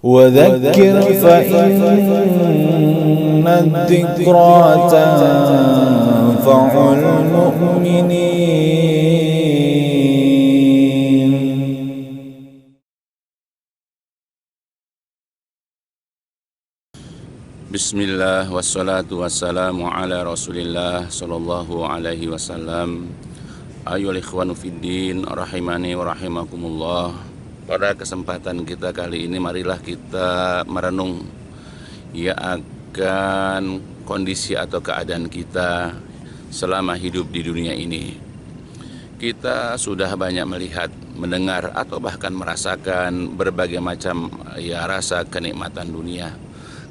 وذكر فإن الذكرى تنفع المؤمنين. Bismillah wassalatu wassalamu ala rasulillah sallallahu alaihi wasallam. Ayyuhal ikhwanu fiddin rahimani wa rahimakumullah. Pada kesempatan kita kali ini marilah kita merenung ya akan kondisi atau keadaan kita selama hidup di dunia ini. Kita sudah banyak melihat, mendengar atau bahkan merasakan berbagai macam ya rasa kenikmatan dunia.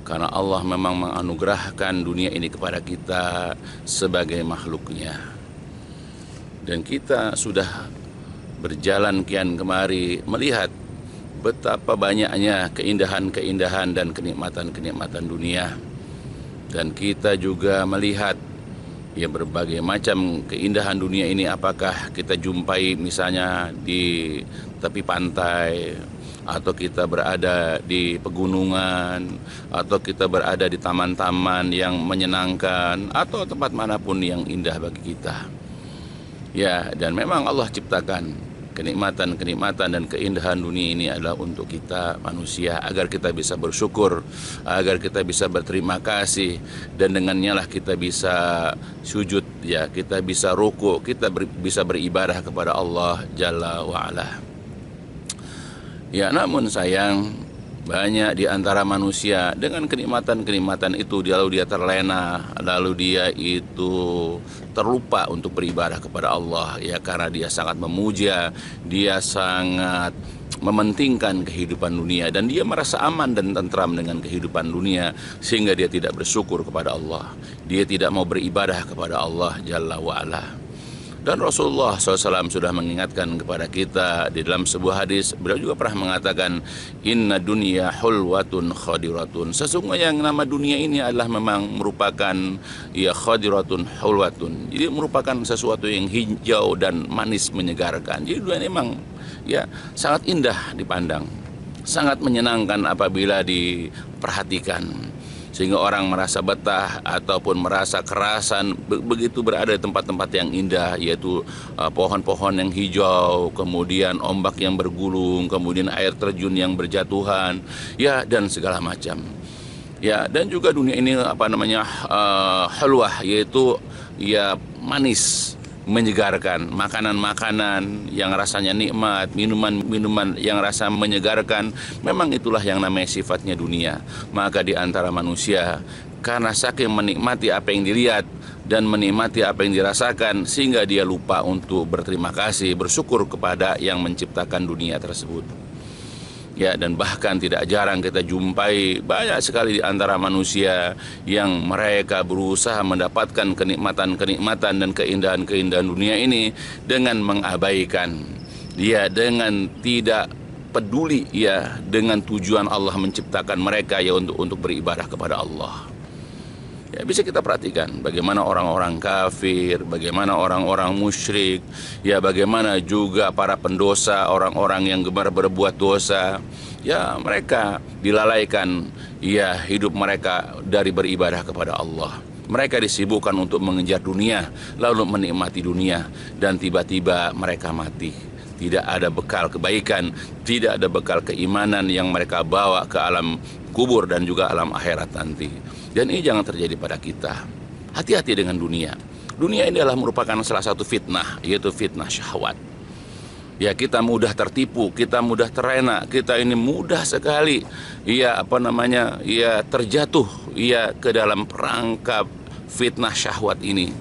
Karena Allah memang menganugerahkan dunia ini kepada kita sebagai makhluknya. Dan kita sudah berjalan kian kemari melihat betapa banyaknya keindahan-keindahan dan kenikmatan-kenikmatan dunia. Dan kita juga melihat ya berbagai macam keindahan dunia ini apakah kita jumpai misalnya di tepi pantai, atau kita berada di pegunungan, atau kita berada di taman-taman yang menyenangkan, atau tempat manapun yang indah bagi kita. Ya, dan memang Allah ciptakan kenikmatan-kenikmatan dan keindahan dunia ini adalah untuk kita manusia, agar kita bisa bersyukur, agar kita bisa berterima kasih, dan dengannya lah kita bisa sujud, ya, kita bisa ruku, kita bisa beribadah kepada Allah Jalla wa'ala. Ya, namun sayang banyak di antara manusia dengan kenikmatan-kenikmatan itu lalu dia terlena, lalu dia itu terlupa untuk beribadah kepada Allah, ya, karena dia sangat memuja, dia sangat mementingkan kehidupan dunia, dan dia merasa aman dan tentram dengan kehidupan dunia, sehingga dia tidak bersyukur kepada Allah, dia tidak mau beribadah kepada Allah Jalla wa'ala. Dan Rasulullah SAW sudah mengingatkan kepada kita di dalam sebuah hadis. Beliau juga pernah mengatakan, inna dunya hulwatun khadiratun. Sesungguhnya yang nama dunia ini adalah memang merupakan ya khadiratun hulwatun. Jadi merupakan sesuatu yang hijau dan manis menyegarkan. Jadi dunia ini memang ya sangat indah dipandang, sangat menyenangkan apabila diperhatikan, sehingga orang merasa betah ataupun merasa kerasan begitu berada di tempat-tempat yang indah, yaitu pohon-pohon yang hijau, kemudian ombak yang bergulung, kemudian air terjun yang berjatuhan, ya, dan segala macam. Ya, dan juga dunia ini halwah, yaitu ya manis, menyegarkan, makanan-makanan yang rasanya nikmat, minuman-minuman yang rasa menyegarkan. Memang itulah yang namanya sifatnya dunia. Maka di antara manusia, karena saking menikmati apa yang dilihat dan menikmati apa yang dirasakan, sehingga dia lupa untuk berterima kasih, bersyukur kepada yang menciptakan dunia tersebut. Ya, dan bahkan tidak jarang kita jumpai banyak sekali di antara manusia yang mereka berusaha mendapatkan kenikmatan-kenikmatan dan keindahan-keindahan dunia ini dengan mengabaikan, ya, dengan tidak peduli, ya, dengan tujuan Allah menciptakan mereka, ya, untuk beribadah kepada Allah. Ya, bisa kita perhatikan bagaimana orang-orang kafir, bagaimana orang-orang musyrik, ya, bagaimana juga para pendosa, orang-orang yang gemar berbuat dosa, ya, mereka dilalaikan, ya, hidup mereka dari beribadah kepada Allah. Mereka disibukkan untuk mengejar dunia, lalu menikmati dunia, dan tiba-tiba mereka mati. Tidak ada bekal kebaikan, tidak ada bekal keimanan yang mereka bawa ke alam kubur dan juga alam akhirat nanti. Dan ini jangan terjadi pada kita. Hati-hati dengan dunia. Dunia ini adalah merupakan salah satu fitnah, yaitu fitnah syahwat. Ya, kita mudah tertipu, kita mudah terlena, kita ini mudah sekali terjatuh ke dalam perangkap fitnah syahwat ini.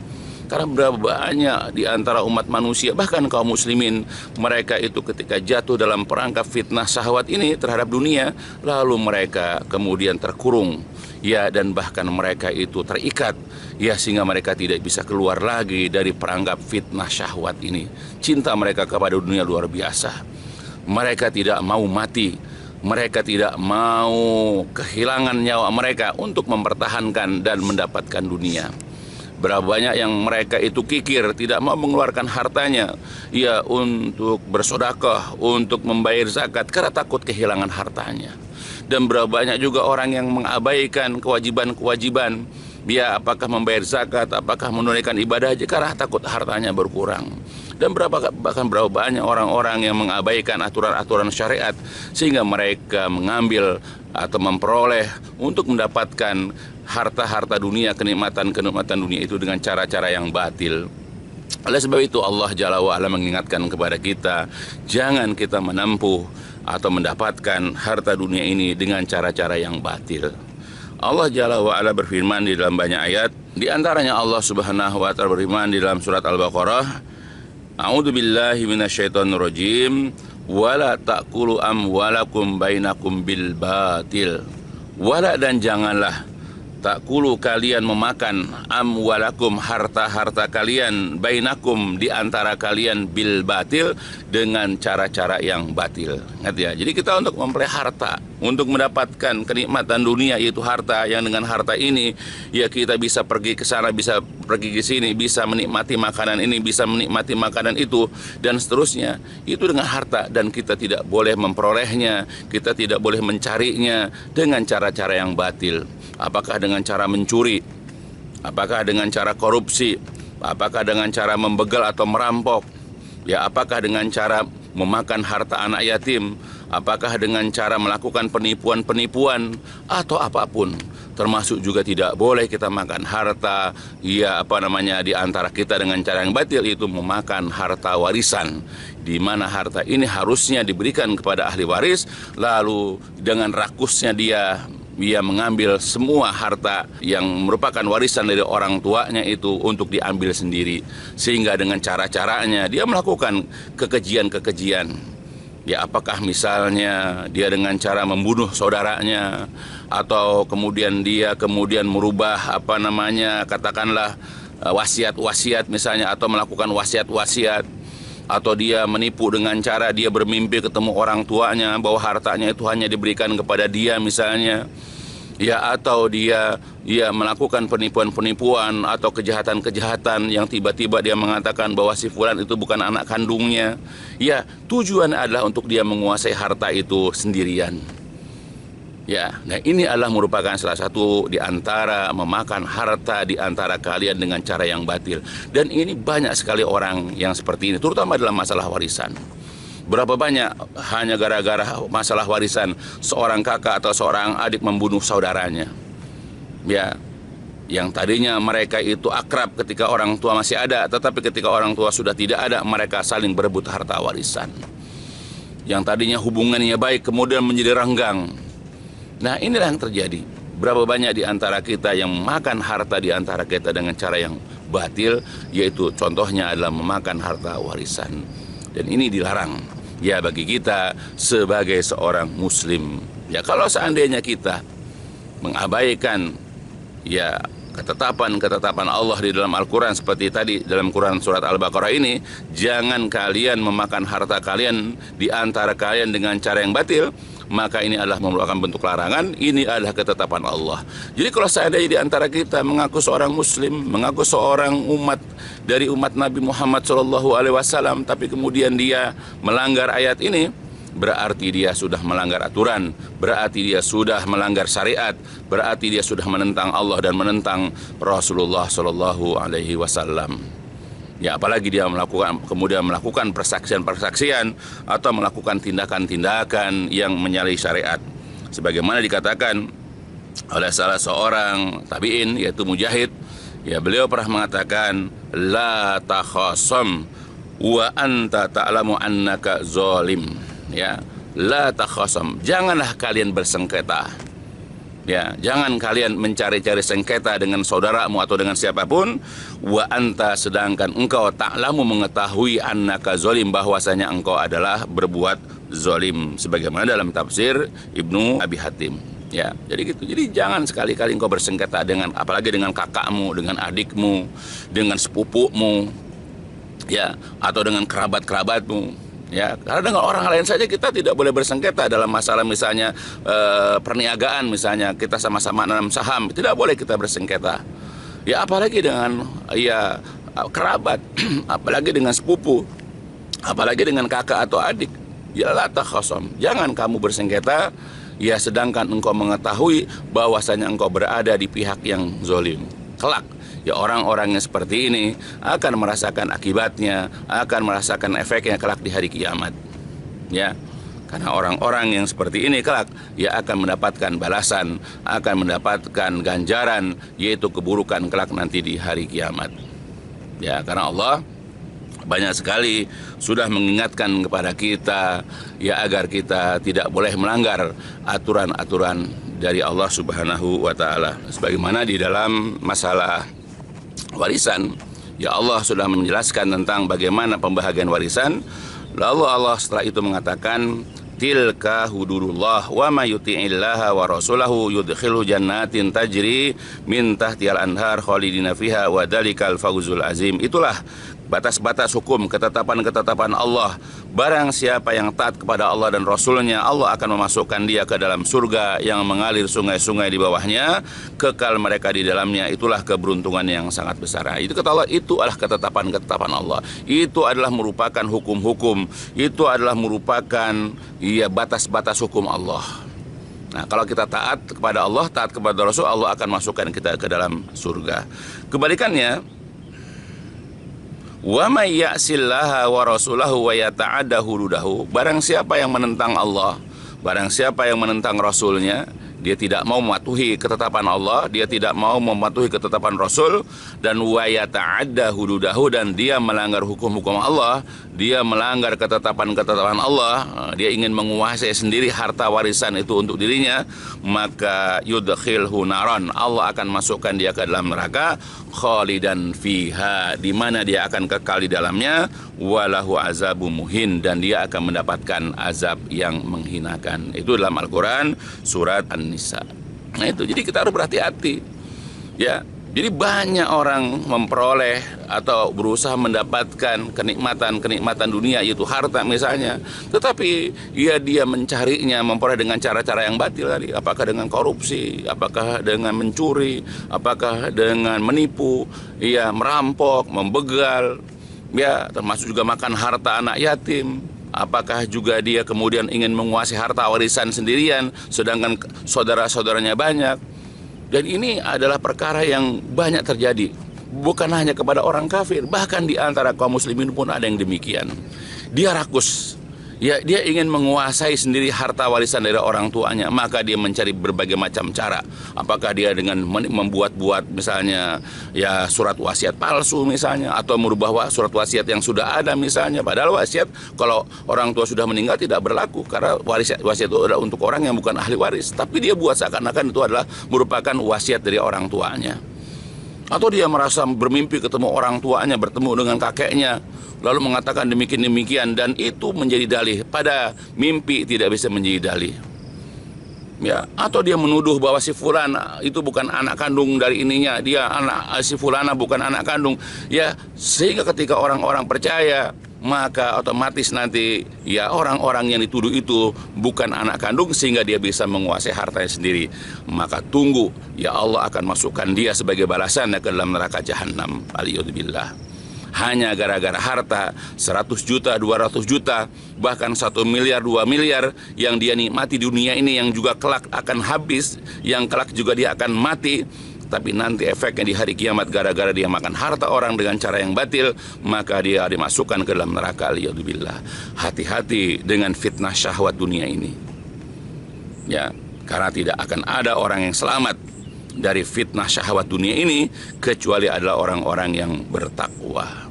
Karena berapa banyak di antara umat manusia, bahkan kaum muslimin, mereka itu ketika jatuh dalam perangkap fitnah syahwat ini terhadap dunia, lalu mereka kemudian terkurung, ya, dan bahkan mereka itu terikat, ya, sehingga mereka tidak bisa keluar lagi dari perangkap fitnah syahwat ini. Cinta mereka kepada dunia luar biasa. Mereka tidak mau mati, mereka tidak mau kehilangan nyawa mereka untuk mempertahankan dan mendapatkan dunia. Berapa banyak yang mereka itu kikir, tidak mau mengeluarkan hartanya ya untuk bersedekah, untuk membayar zakat karena takut kehilangan hartanya. Dan berapa banyak juga orang yang mengabaikan kewajiban-kewajiban, ya apakah membayar zakat, apakah menunaikan ibadah haji karena takut hartanya berkurang. Dan bahkan berapa banyak orang-orang yang mengabaikan aturan-aturan syariat sehingga mereka mengambil atau memperoleh untuk mendapatkan harta-harta dunia, kenikmatan-kenikmatan dunia itu dengan cara-cara yang batil. Oleh sebab itu Allah Jalla wa'ala mengingatkan kepada kita, jangan kita menempuh atau mendapatkan harta dunia ini dengan cara-cara yang batil. Allah Jalla wa'ala berfirman di dalam banyak ayat, di antaranya Allah Subhanahu wa ta'ala berfirman di dalam surat Al-Baqarah, A'udzu billahi minasyaitonir rajim, wala ta'kulu amwalakum bainakum bil batil. Wala, dan janganlah, takulu kalian memakan, amwalakum harta-harta kalian, bainakum di antara kalian, bil batil dengan cara-cara yang batil. Ngerti ya? Jadi kita untuk memperoleh harta, untuk mendapatkan kenikmatan dunia yaitu harta, yang dengan harta ini ya kita bisa pergi ke sana, bisa pergi ke sini, bisa menikmati makanan ini, bisa menikmati makanan itu dan seterusnya. Itu dengan harta, dan kita tidak boleh memperolehnya, kita tidak boleh mencarinya dengan cara-cara yang batil. Apakah dengan cara mencuri, apakah dengan cara korupsi, apakah dengan cara membegal atau merampok, ya apakah dengan cara memakan harta anak yatim, apakah dengan cara melakukan penipuan-penipuan atau apapun. Termasuk juga tidak boleh kita makan harta ya di antara kita dengan cara yang batil, itu memakan harta warisan, di mana harta ini harusnya diberikan kepada ahli waris, lalu dengan rakusnya dia mengambil semua harta yang merupakan warisan dari orang tuanya itu untuk diambil sendiri, sehingga dengan cara-caranya dia melakukan kekejian-kekejian. Ya apakah misalnya dia dengan cara membunuh saudaranya, atau kemudian dia merubah katakanlah wasiat-wasiat misalnya, atau melakukan wasiat-wasiat, atau dia menipu dengan cara dia bermimpi ketemu orang tuanya bahwa hartanya itu hanya diberikan kepada dia misalnya, ya atau dia melakukan penipuan-penipuan atau kejahatan-kejahatan yang tiba-tiba dia mengatakan bahwa si fulan itu bukan anak kandungnya. Ya, tujuan adalah untuk dia menguasai harta itu sendirian. Ya, nah ini adalah merupakan salah satu di antara memakan harta di antara kalian dengan cara yang batil. Dan ini banyak sekali orang yang seperti ini, terutama dalam masalah warisan. Berapa banyak hanya gara-gara masalah warisan seorang kakak atau seorang adik membunuh saudaranya. Ya, yang tadinya mereka itu akrab ketika orang tua masih ada, tetapi ketika orang tua sudah tidak ada, mereka saling berebut harta warisan. Yang tadinya hubungannya baik kemudian menjadi renggang. Nah inilah yang terjadi. Berapa banyak di antara kita yang makan harta di antara kita dengan cara yang batil, yaitu contohnya adalah memakan harta warisan. Dan ini dilarang ya bagi kita sebagai seorang muslim. Ya kalau seandainya kita mengabaikan ya ketetapan Allah di dalam Al-Quran seperti tadi dalam Quran surat Al-Baqarah ini, jangan kalian memakan harta kalian di antara kalian dengan cara yang batil, maka ini adalah merupakan bentuk larangan. Ini adalah ketetapan Allah. Jadi kalau seandainya di antara kita mengaku seorang muslim, mengaku seorang umat dari umat Nabi Muhammad SAW, tapi kemudian dia melanggar ayat ini, berarti dia sudah melanggar aturan, berarti dia sudah melanggar syariat, berarti dia sudah menentang Allah dan menentang Rasulullah SAW. Ya apalagi dia kemudian melakukan persaksian-persaksian atau melakukan tindakan-tindakan yang menyalahi syariat. Sebagaimana dikatakan oleh salah seorang tabi'in yaitu Mujahid, ya beliau pernah mengatakan, la takhasam wa anta ta'lamu annaka zalim. Ya, la takhasam, janganlah kalian bersengketa. Ya, jangan kalian mencari-cari sengketa dengan saudaramu atau dengan siapapun, wa anta, sedangkan engkau ta'lamu, mengetahui, annaka zalim, bahwasanya engkau adalah berbuat zalim, sebagaimana dalam tafsir Ibnu Abi Hatim. Ya, jadi gitu. Jadi jangan sekali-kali engkau bersengketa dengan, apalagi dengan kakakmu, dengan adikmu, dengan sepupumu, ya, atau dengan kerabat-kerabatmu. Ya, karena dengan orang lain saja kita tidak boleh bersengketa dalam masalah misalnya perniagaan, misalnya kita sama-sama nanam saham, tidak boleh kita bersengketa. Ya apalagi dengan ya kerabat, apalagi dengan sepupu, apalagi dengan kakak atau adik. Ya la takhasam, jangan kamu bersengketa ya sedangkan engkau mengetahui bahwasanya engkau berada di pihak yang zolim. Kelak ya orang-orang yang seperti ini akan merasakan akibatnya, akan merasakan efeknya kelak di hari kiamat. Ya, karena orang-orang yang seperti ini kelak ya akan mendapatkan balasan, akan mendapatkan ganjaran, yaitu keburukan kelak nanti di hari kiamat. Ya, karena Allah banyak sekali sudah mengingatkan kepada kita ya agar kita tidak boleh melanggar aturan-aturan dari Allah Subhanahu wa taala. Sebagaimana di dalam masalah warisan, ya Allah sudah menjelaskan tentang bagaimana pembahagian warisan. Lalu Allah setelah itu mengatakan, tilka hududullah wa may yuti'illaha wa rasulahu yudkhilhu jannatin tajri min tahtihal anhar khalidina fiha wa dalikal fawzul azim. Itulah batas-batas hukum, ketetapan-ketetapan Allah. Barang siapa yang taat kepada Allah dan Rasulnya, Allah akan memasukkan dia ke dalam surga yang mengalir sungai-sungai di bawahnya, kekal mereka di dalamnya. Itulah keberuntungan yang sangat besar. Itu kata Allah, itu adalah ketetapan-ketetapan Allah. Itu adalah merupakan hukum-hukum. Itu adalah merupakan ya batas-batas hukum Allah. Nah, kalau kita taat kepada Allah, taat kepada Rasul, Allah akan masukkan kita ke dalam surga. Kebalikannya, wa may ya'sillaha wa rasulahu wa yata'adda hududahu, barang siapa yang menentang Allah, barang siapa yang menentang Rasulnya, dia tidak mau mematuhi ketetapan Allah, dia tidak mau mematuhi ketetapan Rasul, dan wa yata'adda hududahu, dan dia melanggar hukum-hukum Allah, dia melanggar ketetapan-ketetapan Allah, dia ingin menguasai sendiri harta warisan itu untuk dirinya, maka yudkhilhu naron, Allah akan masukkan dia ke dalam neraka, khalidan fiha, di mana dia akan kekal di dalamnya, walahu azabu muhin, dan dia akan mendapatkan azab yang menghinakan. Itu dalam Al-Quran surat An-Nisa. Nah itu, jadi kita harus berhati-hati ya. Jadi banyak orang memperoleh atau berusaha mendapatkan kenikmatan dunia, yaitu harta misalnya, tetapi ya dia mencarinya, memperoleh dengan cara-cara yang batil tadi. Apakah dengan korupsi, apakah dengan mencuri, apakah dengan menipu, ya merampok, membegal, ya termasuk juga makan harta anak yatim. Apakah juga dia kemudian ingin menguasai harta warisan sendirian, sedangkan saudara-saudaranya banyak. Dan ini adalah perkara yang banyak terjadi, bukan hanya kepada orang kafir, bahkan di antara kaum muslimin pun ada yang demikian. Dia rakus, ya dia ingin menguasai sendiri harta warisan dari orang tuanya, maka dia mencari berbagai macam cara. Apakah dia dengan membuat-buat misalnya ya surat wasiat palsu misalnya, atau merubah surat wasiat yang sudah ada misalnya, padahal wasiat kalau orang tua sudah meninggal tidak berlaku, karena wasiat itu adalah untuk orang yang bukan ahli waris, tapi dia buat seakan-akan itu adalah merupakan wasiat dari orang tuanya. Atau dia merasa bermimpi ketemu orang tuanya, bertemu dengan kakeknya, lalu mengatakan demikian-demikian, dan itu menjadi dalih. Pada mimpi tidak bisa menjadi dalih. Ya, atau dia menuduh bahwa si fulan itu bukan anak kandung dari ininya, dia si fulana bukan anak kandung. Ya, sehingga ketika orang-orang percaya, maka otomatis nanti ya orang-orang yang dituduh itu bukan anak kandung, sehingga dia bisa menguasai hartanya sendiri. Maka tunggu, ya Allah akan masukkan dia sebagai balasannya ke dalam neraka jahanam. Aliyubillah. Hanya gara-gara harta 100 juta, 200 juta, bahkan 1 miliar, 2 miliar yang dia nikmati di dunia ini, yang juga kelak akan habis, yang kelak juga dia akan mati. Tapi nanti efeknya di hari kiamat, gara-gara dia makan harta orang dengan cara yang batil, maka dia dimasukkan ke dalam neraka. Aliyubillah. Hati-hati dengan fitnah syahwat dunia ini. Ya, karena tidak akan ada orang yang selamat dari fitnah syahwat dunia ini kecuali adalah orang-orang yang bertakwa.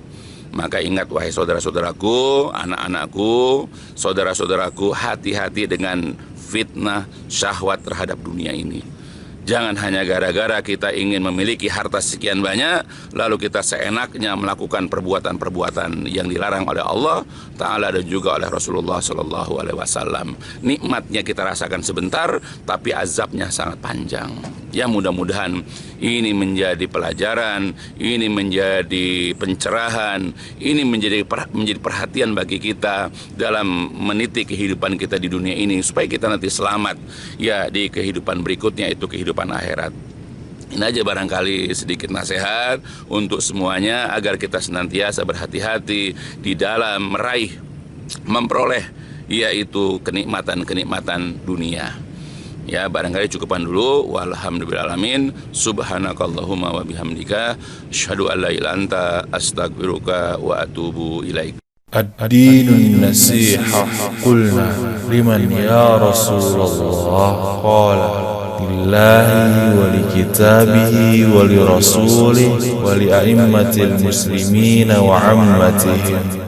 Maka ingat wahai saudara-saudaraku, anak-anakku, saudara-saudaraku, hati-hati dengan fitnah syahwat terhadap dunia ini. Jangan hanya gara-gara kita ingin memiliki harta sekian banyak, lalu kita seenaknya melakukan perbuatan-perbuatan yang dilarang oleh Allah Ta'ala dan juga oleh Rasulullah SAW. Nikmatnya kita rasakan sebentar, tapi azabnya sangat panjang. Ya, mudah-mudahan ini menjadi pelajaran, ini menjadi pencerahan, ini menjadi perhatian bagi kita dalam meniti kehidupan kita di dunia ini, supaya kita nanti selamat ya di kehidupan berikutnya, itu kehidupan akhirat. Ini aja barangkali sedikit nasihat untuk semuanya agar kita senantiasa berhati-hati di dalam meraih, memperoleh yaitu kenikmatan-kenikmatan dunia. Ya, barangkali cukupan dulu. Walhamdulillahalamin. Subhanakallahumma wa bihamdika asyhadu an la ilaha illa anta astaghfiruka wa atubu ilaik. الدين النصيحة قلنا لمن يا رسول الله قال لله ولكتابه ولرسوله ولأئمة المسلمين وعمتهم